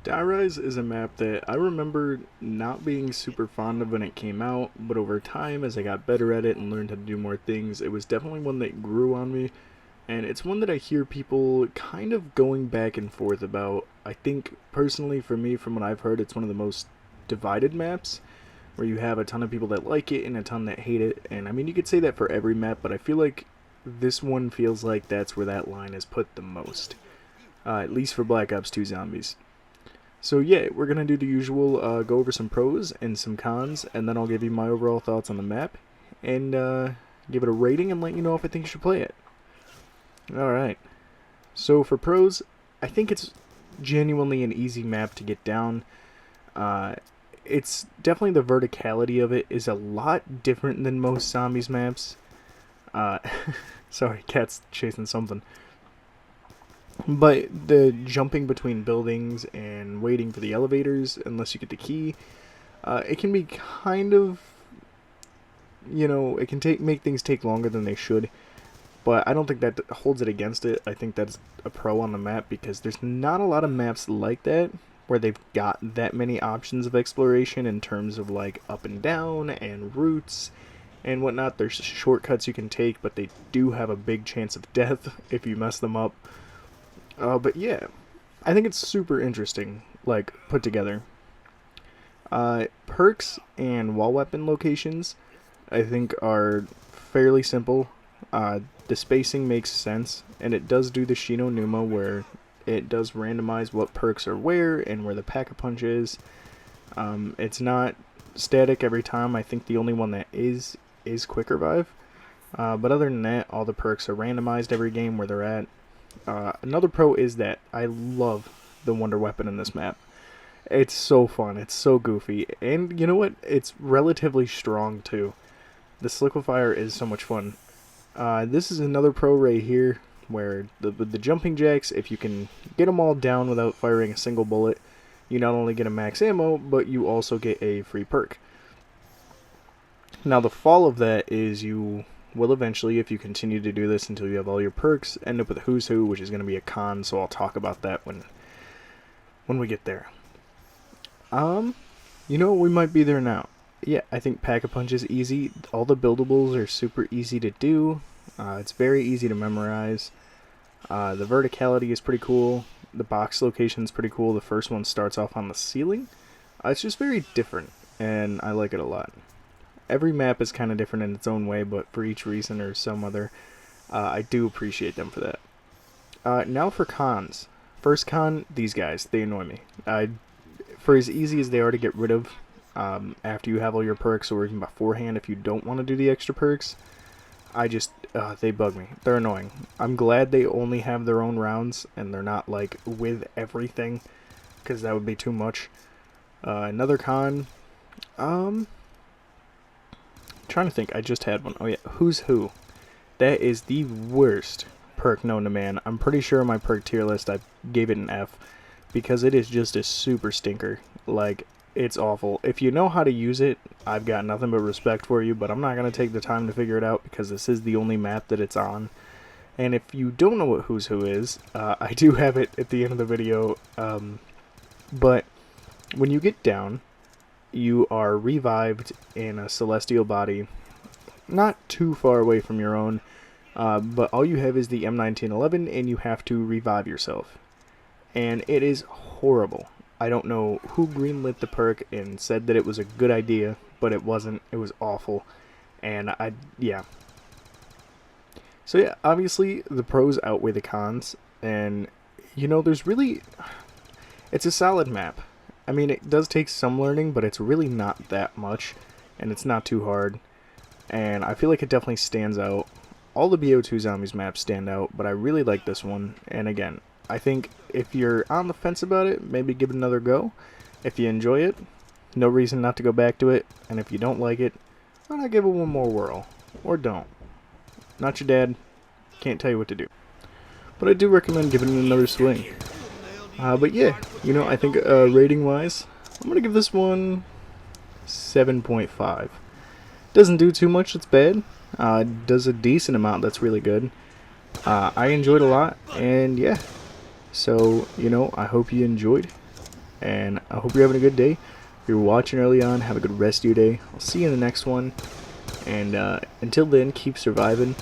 Die Rise is a map that I remember not being super fond of when it came out, but over time, as I got better at it and learned how to do more things, it was definitely one that grew on me, and it's one that I hear people kind of going back and forth about. I think, personally, for me, from what I've heard, it's one of the most divided maps, where you have a ton of people that like it and a ton that hate it, and I mean, you could say that for every map, but I feel like this one feels like that's where that line is put the most, at least for Black Ops 2 Zombies. So yeah, we're going to do the usual, go over some pros and some cons, and then I'll give you my overall thoughts on the map, and give it a rating and let you know if I think you should play it. Alright, so for pros, I think it's genuinely an easy map to get down. It's definitely the verticality of it is a lot different than most zombies maps. Uh, sorry, cat's chasing something. But the jumping between buildings and waiting for the elevators, unless you get the key, it can be kind of, it can make things take longer than they should. But I don't think that holds it against it. I think that's a pro on the map because there's not a lot of maps like that where they've got that many options of exploration in terms of like up and down and routes and whatnot. There's shortcuts you can take, but they do have a big chance of death if you mess them up. But yeah, I think it's super interesting, like, put together. Perks and wall weapon locations, I think, are fairly simple. The spacing makes sense, and it does do the Shino Numa, where it does randomize what perks are where and where the Pack-a-Punch is. It's not static every time. I think the only one that is Quick Revive. But other than that, all the perks are randomized every game where they're at. Another pro is that I love the Wonder Weapon in this map. It's so fun, it's so goofy, and you know what? It's relatively strong too. The Sliquifier is so much fun. This is another pro right here, where the jumping jacks, if you can get them all down without firing a single bullet, you not only get a max ammo, but you also get a free perk. Now the fall of that is you will eventually, if you continue to do this until you have all your perks, end up with Who's Who, which is going to be a con, so I'll talk about that when we get there. We might be there now. Yeah, I think Pack-a-Punch is easy. All the buildables are super easy to do. It's very easy to memorize. The verticality is pretty cool. The box location is pretty cool. The first one starts off on the ceiling. It's just very different, and I like it a lot. Every map is kind of different in its own way, but for each reason or some other, I do appreciate them for that. Now for cons. First con, these guys. They annoy me. For as easy as they are to get rid of, after you have all your perks, or even beforehand if you don't want to do the extra perks, they bug me. They're annoying. I'm glad they only have their own rounds, and they're not, like, with everything, because that would be too much. Another con, trying to think, I just had one. Oh yeah, Who's Who. That is the worst perk known to man. I'm pretty sure my perk tier list I gave it an F, because it is just a super stinker. Like, it's awful. If you know how to use it, I've got nothing but respect for you, but I'm not going to take the time to figure it out because this is the only map that it's on. And if you don't know what Who's Who is, I do have it at the end of the video, but when you get down, you are revived in a celestial body, not too far away from your own, but all you have is the M1911, and you have to revive yourself. And it is horrible. I don't know who greenlit the perk and said that it was a good idea, but it wasn't. It was awful. And yeah. So yeah, obviously the pros outweigh the cons, and there's really, it's a solid map. I mean, it does take some learning, but it's really not that much, and it's not too hard, and I feel like it definitely stands out. All the BO2 Zombies maps stand out, but I really like this one, and again, I think if you're on the fence about it, maybe give it another go. If you enjoy it, no reason not to go back to it, and if you don't like it, why not give it one more whirl? Or don't. Not your dad, can't tell you what to do. But I do recommend giving it another swing. But yeah, I think rating-wise, I'm going to give this one 7.5. Doesn't do too much that's bad. Does a decent amount that's really good. I enjoyed a lot, and yeah. So, I hope you enjoyed, and I hope you're having a good day. If you're watching early on, have a good rest of your day. I'll see you in the next one, and until then, keep surviving.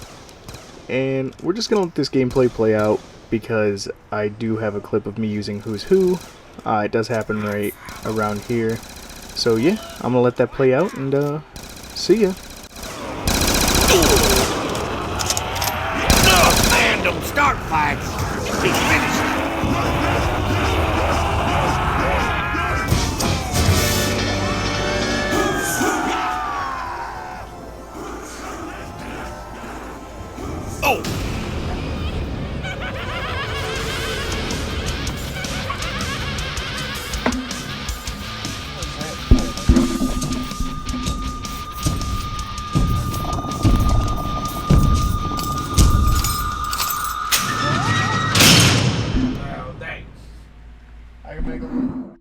And we're just gonna let this gameplay play out because I do have a clip of me using Who's Who. It does happen right around here. So yeah, I'm gonna let that play out and see ya. No, man, don't start fights. Be finished. Oh! I can make a